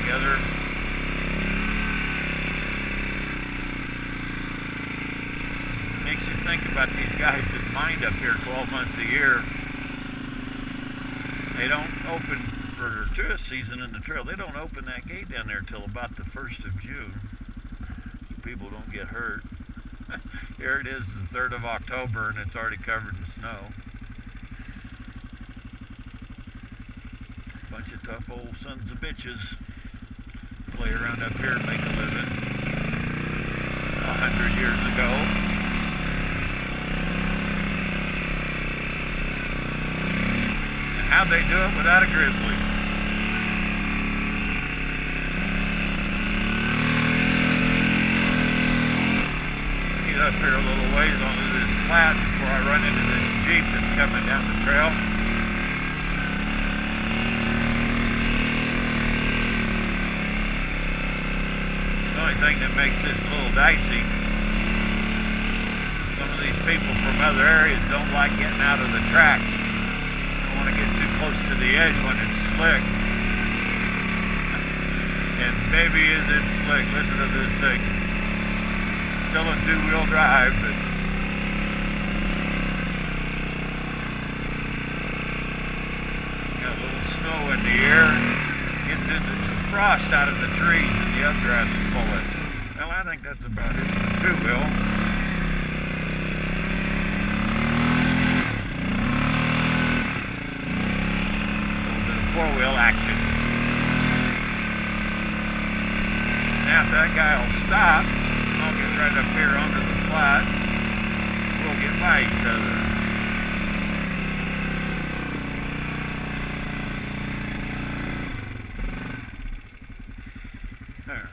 together. Makes you think about these guys that mine up here 12 months a year. They don't open for tourist season in the trail. They don't open that gate down there till about the 1st of June, so people don't get hurt. Here it is, the 3rd of October, and it's already covered in snow. Bunch of tough old sons of bitches play around up here and make a living. 100 years ago. And how'd they do it without a grizzly? Get up here a little ways onto this flat before I run into this Jeep that's coming down the trail. The only thing that makes this a little dicey, some of these people from other areas don't like getting out of the tracks. They don't want to get too close to the edge when it's slick. And baby, is it slick. Listen to this thing. Still a two-wheel drive, but got a little snow in the air. Gets into some frost out of the trees and the updraft is pulling. Well, I think that's about it for the two-wheel. A little bit of four-wheel action. Now if that guy will stop, I'll get right up here onto the flat. We'll get by each other. There.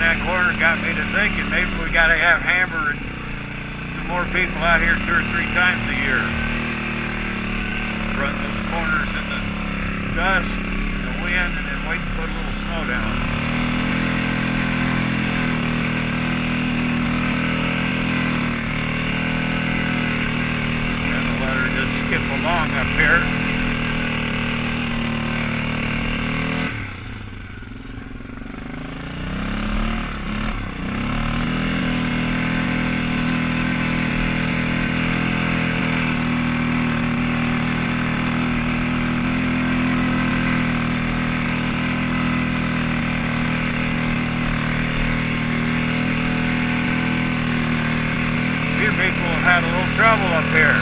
That corner got me to thinking maybe we got to have Hammer and some more people out here 2 or 3 times a year. Run those corners in the dust, the wind, and then wait to put a little snow down. And let her just skip along up here. People have had a little trouble up here.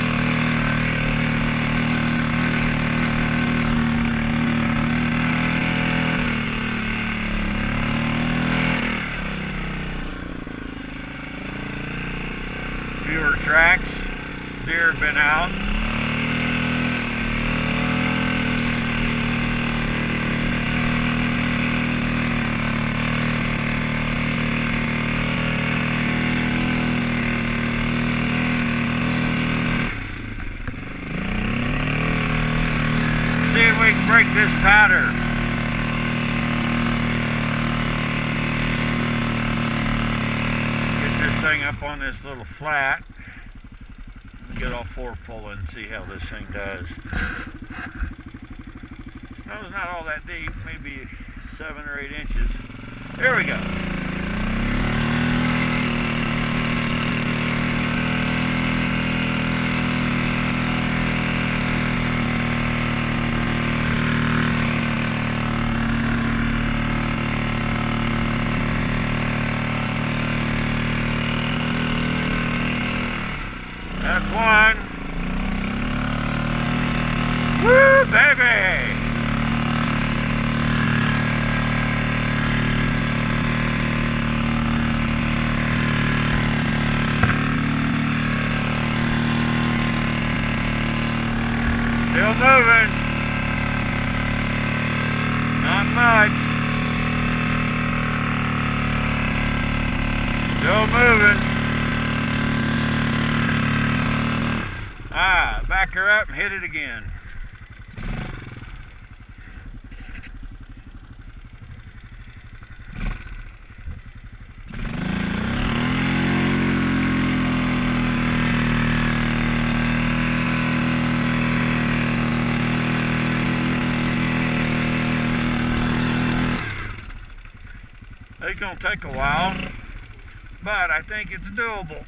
Fewer tracks, deer have been out. See if we can break this powder. Get this thing up on this little flat. Get all 4 pull and see how this thing does. Snow's not all that deep, maybe 7 or 8 inches. Here we go. That's one. Woo, baby! up and hit it again. It's going to take a while, but I think it's doable.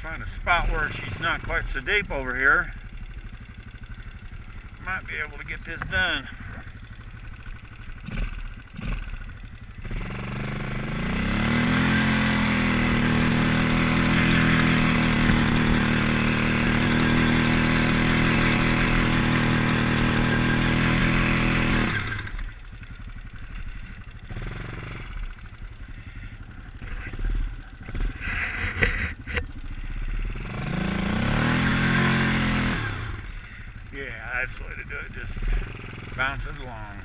Find a spot where she's not quite so deep over here. Might be able to get this done. Yeah, that's the way to do it. Just bounce it along.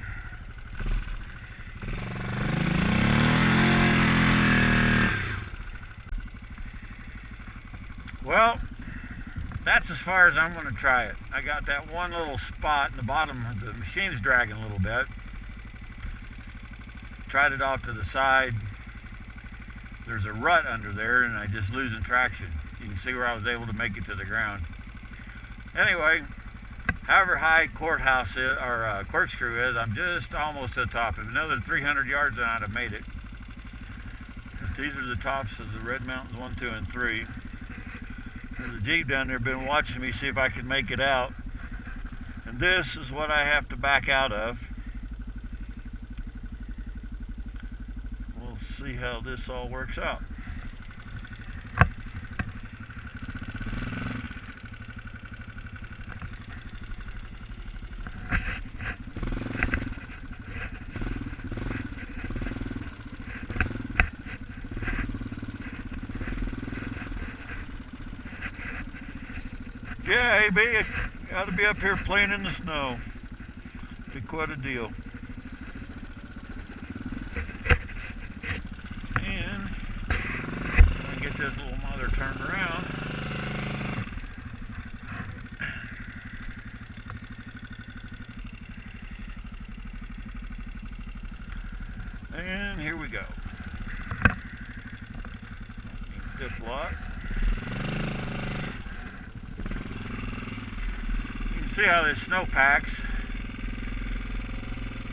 Well, that's as far as I'm going to try it. I got that one little spot in the bottom. The machine's dragging a little bit. Tried it off to the side. There's a rut under there and I just losing traction. You can see where I was able to make it to the ground. Anyway, however high courthouse is, or corkscrew is, I'm just almost to the top. If another 300 yards and I'd have made it. But these are the tops of the Red Mountains 1, 2, and 3. There's a Jeep down there been watching me see if I could make it out. And this is what I have to back out of. We'll see how this all works out. Yeah, AB, you got to be up here playing in the snow. Be quite a deal. And I get this little mother turned around. And here we go. Diplock. See how this snow packs.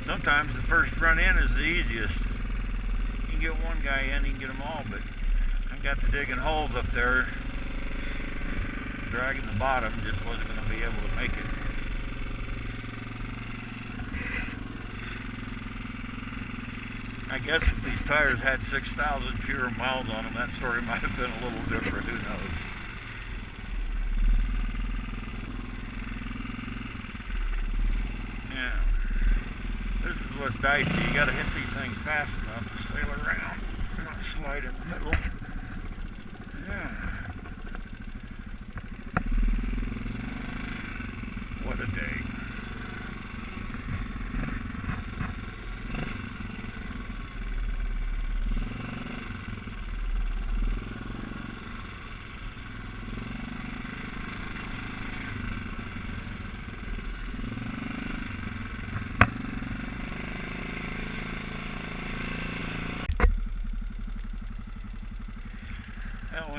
Sometimes the first run in is the easiest. You can get one guy in, you can get them all, but I got to digging holes up there, dragging the bottom, just wasn't going to be able to make it. I guess if these tires had 6,000 fewer miles on them, that story might have been a little different, who knows. This is what's dicey. You got to hit these things fast enough to sail around, not slide in the middle. Yeah. What a day.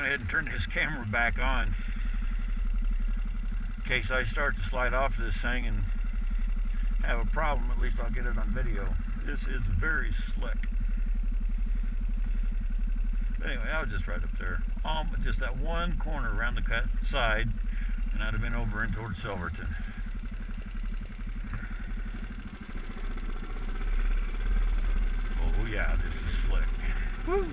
went ahead and turned his camera back on in case I start to slide off this thing and have a problem. At least I'll get it on video. This is very slick. But anyway, I was just right up there. Just that one corner around the side, and I'd have been over in towards Silverton. Oh yeah, this is slick. Woo!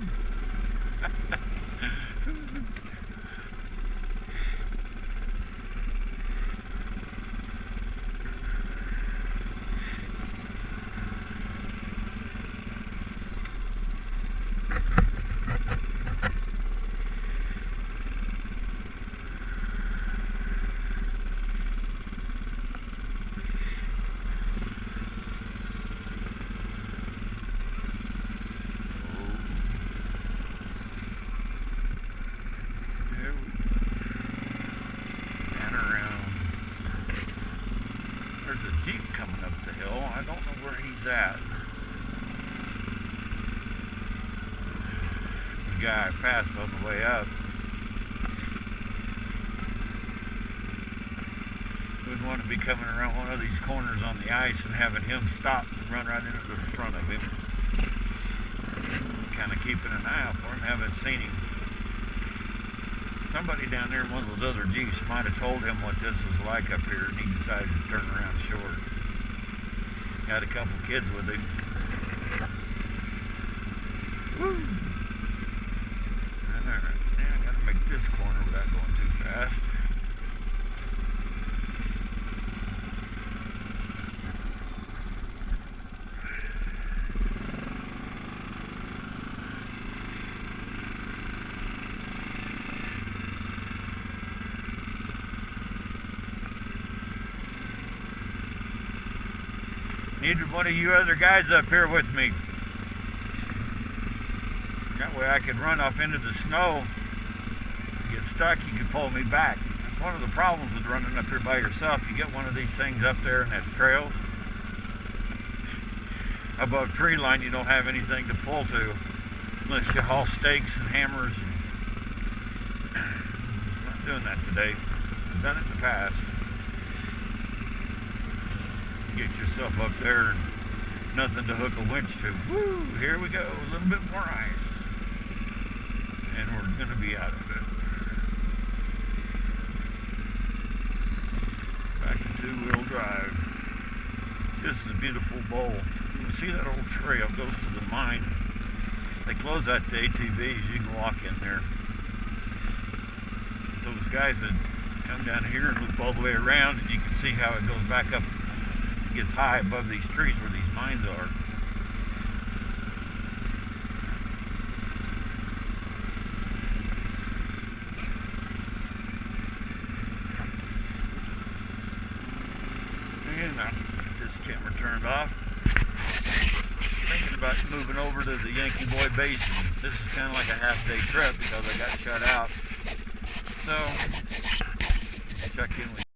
There's a Jeep coming up the hill. I don't know where he's at. The guy I passed on the way up. Wouldn't want to be coming around one of these corners on the ice and having him stop and run right into the front of him. Kind of keeping an eye out for him. Haven't seen him. Somebody down there in one of those other Jeeps might have told him what this was like up here, and he decided to turn around short. Had a couple kids with him. Woo! And there, now I gotta make this corner without going too fast. Needed one of you other guys up here with me. That way I could run off into the snow. Get stuck, you could pull me back. That's one of the problems with running up here by yourself. You get one of these things up there and that's trails. Above tree line you don't have anything to pull to unless you haul stakes and hammers. I'm not doing that today. I've done it in the past. Get yourself up there and nothing to hook a winch to. Woo! Here we go. A little bit more ice. And we're going to be out of it. Back to two-wheel drive. This is a beautiful bowl. You can see that old trail goes to the mine. They close that to ATVs. You can walk in there. Those guys that come down here and loop all the way around, and you can see how it goes back up. Gets high above these trees where these mines are. And I'll get this camera turned off. Thinking about moving over to the Yankee Boy Basin. This is kind of like a half-day trip because I got shut out. So, check in with you.